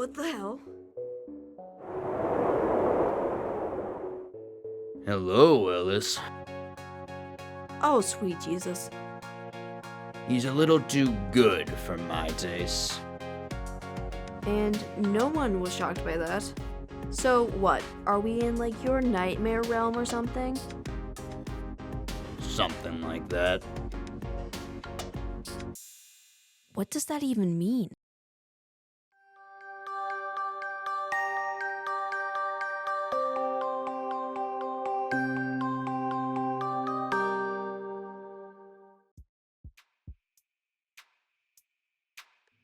What the hell? Hello, Ellis. Oh, sweet Jesus. He's a little too good for my taste. And no one was shocked by that. So what, are we in like your nightmare realm or something? Something like that. What does that even mean?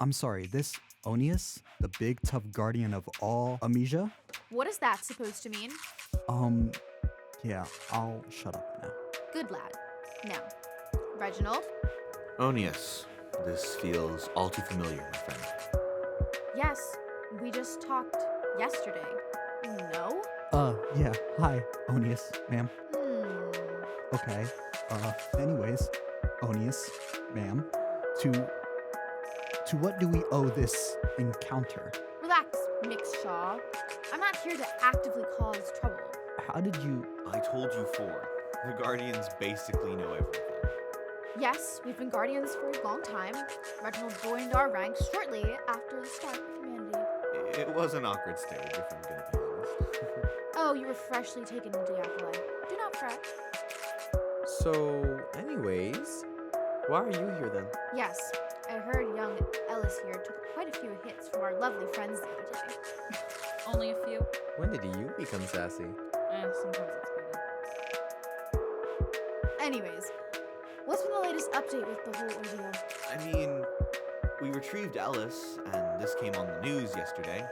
I'm sorry, this Onneas, the big tough guardian of all Amnesia? What is that supposed to mean? Yeah, I'll shut up now. Good lad. Now, Reginald? Onneas, this feels all too familiar, my friend. Yes, we just talked yesterday. No? Yeah, hi, Onneas, ma'am. Hmm. Okay, anyways, Onneas, ma'am, to what do we owe this encounter? Relax, Shaw. I'm not here to actively cause trouble. How did you... I told you before, the Guardians basically know everything. Yes, we've been guardians for a long time. Reginald joined our ranks shortly after the start of humanity. It was an awkward stage, if I'm gonna be honest. Oh, you were freshly taken into Yakula. Do not fret. So, anyways, why are you here then? Yes, I heard young Ellis here took quite a few hits from our lovely friends the other day. Only a few. When did you become sassy? Sometimes it's good. Anyways, what's been the latest update with the whole ordeal? I mean, we retrieved Ellis, and this came on the news yesterday.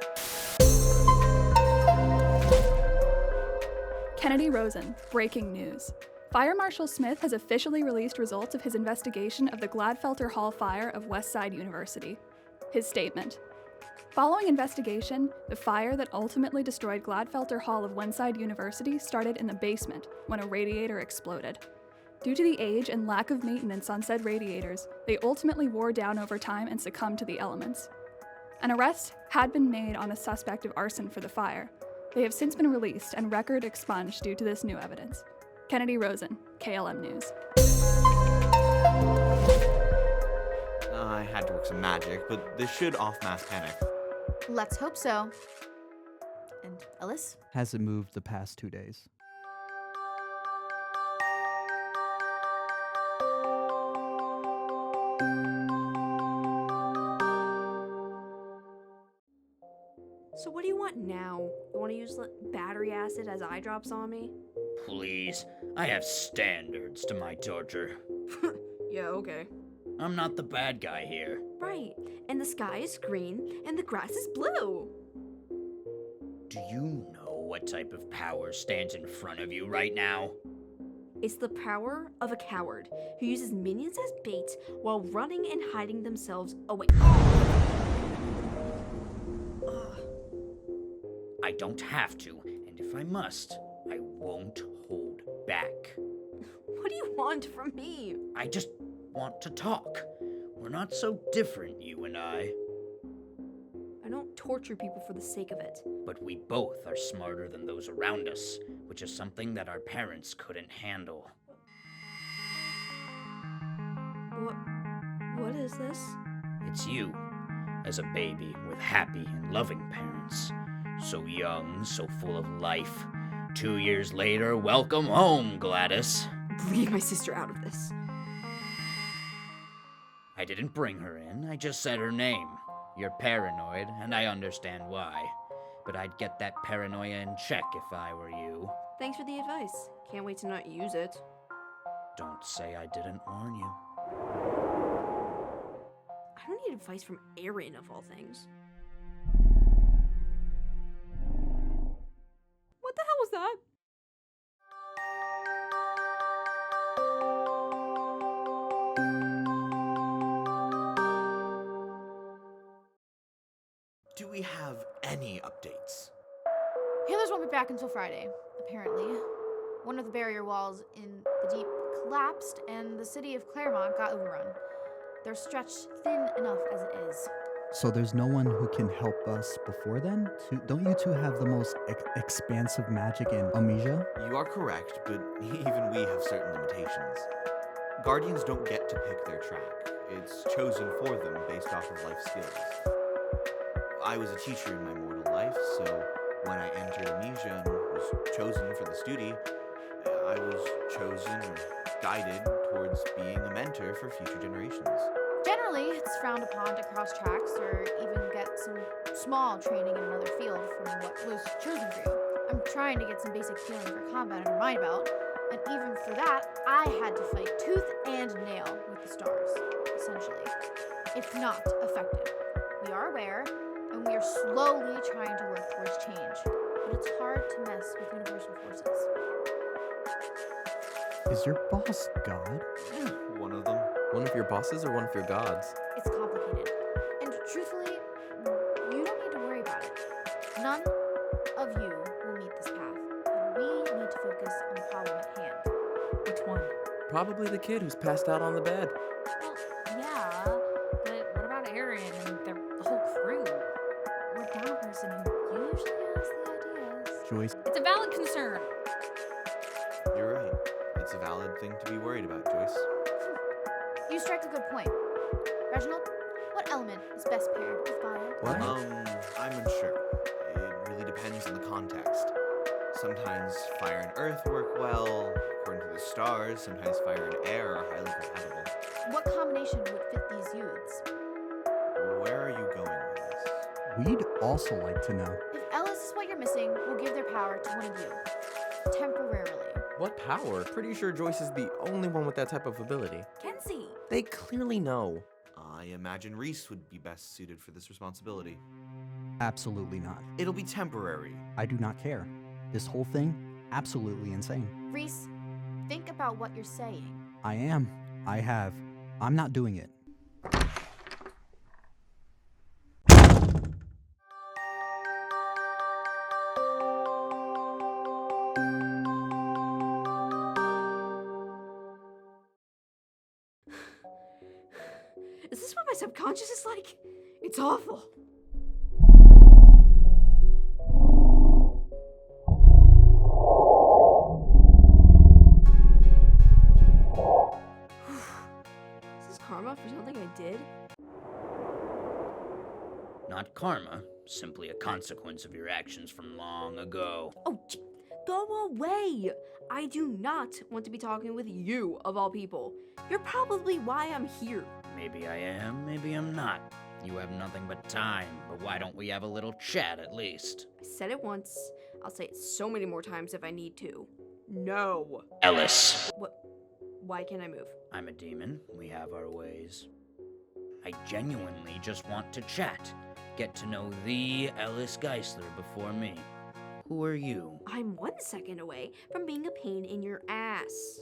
Kennedy Rosen, breaking news. Fire Marshal Smith has officially released results of his investigation of the Gladfelter Hall fire of Westside University. His statement. Following investigation, the fire that ultimately destroyed Gladfelter Hall of Westside University started in the basement when a radiator exploded. Due to the age and lack of maintenance on said radiators, they ultimately wore down over time and succumbed to the elements. An arrest had been made on a suspect of arson for the fire. They have since been released and record expunged due to this new evidence. Kennedy Rosen, KLM News. I had to work some magic, but this should off mass panic. Let's hope so. And Ellis? Has it moved the past 2 days? So what do you want now? You want to use battery acid as eye drops on me? Please, I have standards to my torture. Yeah, okay. I'm not the bad guy here. Right, and the sky is green, and the grass is blue. Do you know what type of power stands in front of you right now? It's the power of a coward who uses minions as bait while running and hiding themselves away. I don't have to, and if I must, I won't hold back. What do you want from me? I just want to talk. We're not so different, you and I. I don't torture people for the sake of it. But we both are smarter than those around us, which is something that our parents couldn't handle. What is this? It's you, as a baby with happy and loving parents. So young, so full of life. 2 years later, welcome home, Gladys. Leave my sister out of this. I didn't bring her in, I just said her name. You're paranoid, and I understand why. But I'd get that paranoia in check if I were you. Thanks for the advice. Can't wait to not use it. Don't say I didn't warn you. I don't need advice from Aerin, of all things. What the hell was that? Do we have any updates? Healers won't be back until Friday, apparently. One of the barrier walls in the deep collapsed, and the city of Claremont got overrun. They're stretched thin enough as it is. So there's no one who can help us before then? Don't you two have the most expansive magic in Amnesia? You are correct, but even we have certain limitations. Guardians don't get to pick their track. It's chosen for them based off of life skills. I was a teacher in my mortal life, so when I entered Amnesia and was chosen for this duty, I was chosen or guided towards being a mentor for future generations. Generally, it's frowned upon to cross tracks or even get some small training in another field from what was chosen for you. I'm trying to get some basic feeling for combat under my belt, and even for that, I had to fight tooth and nail with the stars, essentially. It's not effective. We are aware, and we are slowly trying to work towards change, but it's hard to mess with universal forces. Is your boss God? One of them. One of your bosses or one of your gods? It's complicated, and truthfully, you don't need to worry about it. None of you will meet this path, and we need to focus on the problem at hand. Which one? Probably the kid who's passed out on the bed. Well, yeah, but what about Aerin and the whole crew? We're down a person who usually has the ideas. Joyce? It's a valid concern. You're right. It's a valid thing to be worried about, Joyce. You strike a good point. Reginald, what element is best paired with fire? What? I'm unsure. It really depends on the context. Sometimes fire and earth work well. According to the stars, sometimes fire and air are highly compatible. What combination would fit these youths? Where are you going with this? We'd also like to know. If Ellis is what you're missing, we'll give their power to one of you. Temporarily. What power? Pretty sure Joyce is the only one with that type of ability. Kenzie! They clearly know. I imagine Reese would be best suited for this responsibility. Absolutely not. It'll be temporary. I do not care. This whole thing, absolutely insane. Reese, think about what you're saying. I am. I have. I'm not doing it. Is this what my subconscious is like? It's awful. Is this karma for something I did? Not karma, simply a consequence of your actions from long ago. Oh, go away! I do not want to be talking with you, of all people. You're probably why I'm here. Maybe I am, maybe I'm not. You have nothing but time, but why don't we have a little chat at least? I said it once. I'll say it so many more times if I need to. No. Ellis! What? Why can't I move? I'm a demon. We have our ways. I genuinely just want to chat. Get to know the Ellis Geisler before me. Who are you? I'm 1 second away from being a pain in your ass.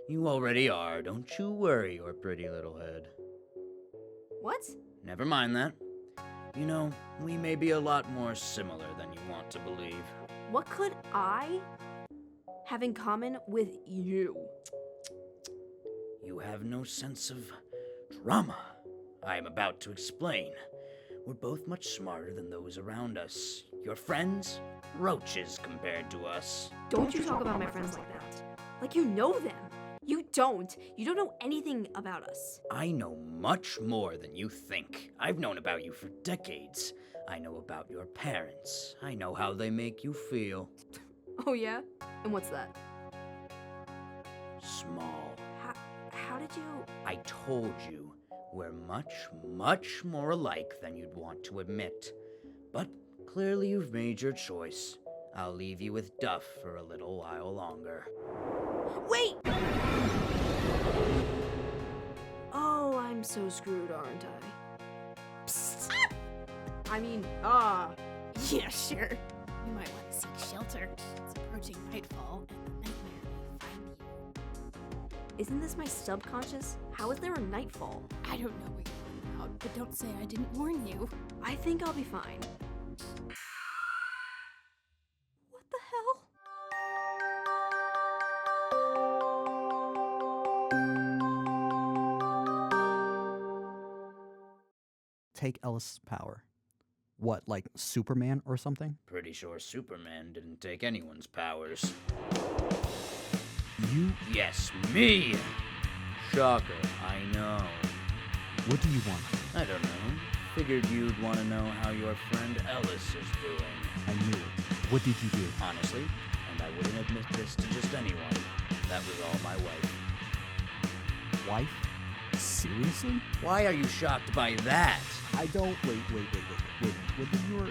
You already are. Don't you worry, your pretty little head. What? Never mind that. You know, we may be a lot more similar than you want to believe. What could I have in common with you? You have no sense of drama. I am about to explain. We're both much smarter than those around us. Your friends? Roaches compared to us. Don't you talk about my friends like that. Like you know them. You don't. You don't know anything about us. I know much more than you think. I've known about you for decades. I know about your parents. I know how they make you feel. Oh yeah? And what's that? Small. How did you... I told you, we're much, much more alike than you'd want to admit. But clearly you've made your choice. I'll leave you with Duff for a little while longer. Wait! Oh, I'm so screwed, aren't I? Psst. I mean, yeah, sure. You might want to seek shelter. It's approaching nightfall, and the nightmare may find you. Isn't this my subconscious? How is there a nightfall? I don't know what you're on about, but don't say I didn't warn you. I think I'll be fine. take Ellis' power? What, like Superman or something? Pretty sure Superman didn't take anyone's powers. You? Yes, me! Shocker, I know. What do you want? I don't know. Figured you'd want to know how your friend Ellis is doing. I knew it. What did you do? Honestly, and I wouldn't admit this to just anyone, that was all my wife. Wife? Seriously? Why are you shocked by that? I don't. Wait. What did your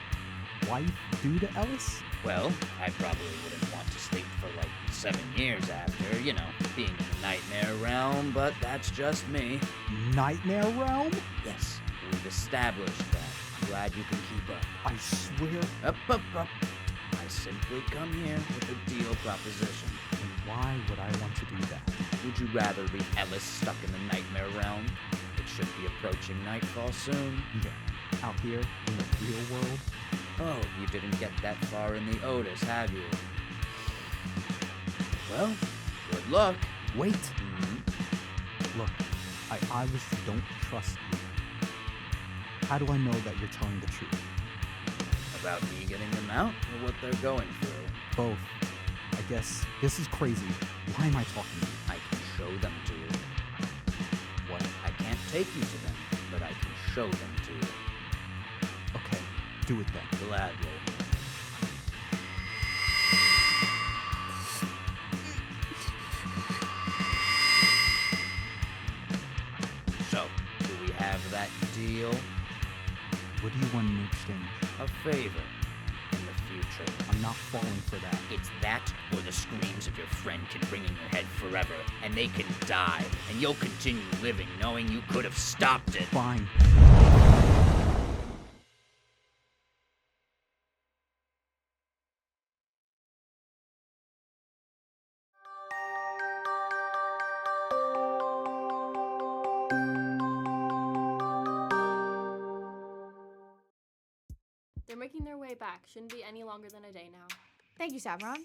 wife do to Ellis? Well, I probably wouldn't want to sleep for like 7 years after, you know, being in the nightmare realm, but that's just me. Nightmare realm? Yes, we've established that. Glad you can keep up. I swear. Up. I simply come here with a deal proposition. And why would I want to do that? Would you rather leave Ellis stuck in the nightmare realm? It should be approaching nightfall soon. Yeah. Out here in the real world? Oh, you didn't get that far in the Otis, have you? Well, good luck. Wait. Mm-hmm. Look, I obviously don't trust you. How do I know that you're telling the truth? About me getting them out, or what they're going through? Both. I guess this is crazy. Why am I talking to you? I can show them to you. What? I can't take you to them, but I can show them to you. Okay, do it then. Gladly. So, do we have that deal? What do you want in exchange? A favor in the future. I'm not falling for that. It's that or the screams of your friend can ring in your head forever, and they can die, and you'll continue living knowing you could have stopped it. Fine. They're making their way back. Shouldn't be any longer than a day now. Thank you, Savron.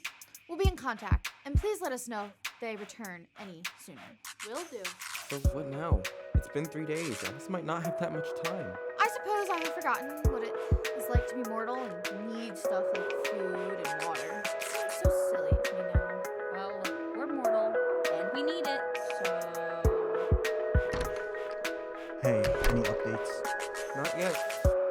We'll be in contact, and please let us know if they return any sooner. Will do. So what now? It's been 3 days. Alice might not have that much time. I suppose I have forgotten what it is like to be mortal and need stuff like food and water. It seems so silly to me now. Well, we're mortal, and we need it, so... Hey, any updates? Not yet.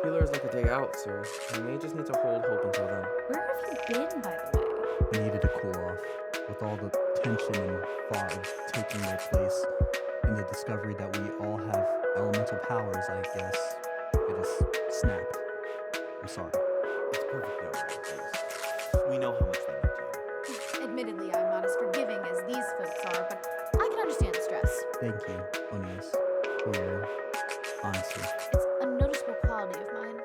Healer is like a day out, so we may just need to hold hope until then. Where have you been, by the way? I needed to cool off. With all the tension and thought of taking their place, and the discovery that we all have elemental powers, I guess it just snapped. I'm sorry. It's perfectly alright, Ellis. We know how much we need you. Admittedly, I'm not as forgiving as these folks are, but I can understand the stress. Thank you, Onneas, for your honesty. It's a noticeable quality of mine.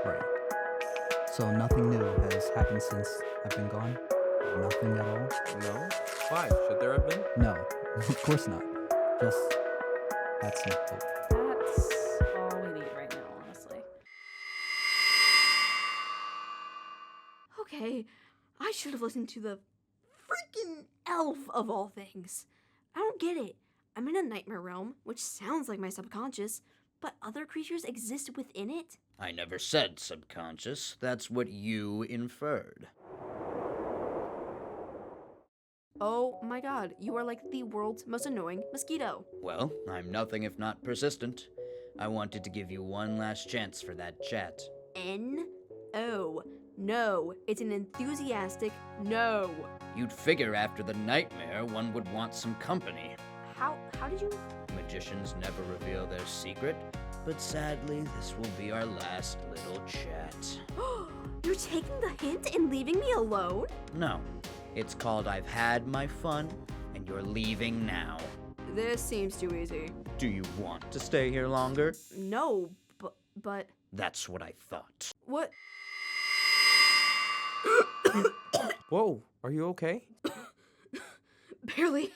Right. So nothing new has happened since I've been gone? Nothing at all? No? Why? Should there have been? No, of course not. Just had some hope. That's all we need right now, honestly. Okay, I should have listened to the freaking elf of all things. I don't get it. I'm in a nightmare realm, which sounds like my subconscious, but other creatures exist within it? I never said subconscious. That's what you inferred. Oh my god, you are like the world's most annoying mosquito. Well, I'm nothing if not persistent. I wanted to give you one last chance for that chat. N-O. No, it's an enthusiastic no. You'd figure after the nightmare one would want some company. How did you? Magicians never reveal their secret, but sadly, this will be our last little chat. You're taking the hint and leaving me alone? No, it's called I've Had My Fun, and you're leaving now. This seems too easy. Do you want to stay here longer? No, but... That's what I thought. What? Whoa, are you okay? Barely.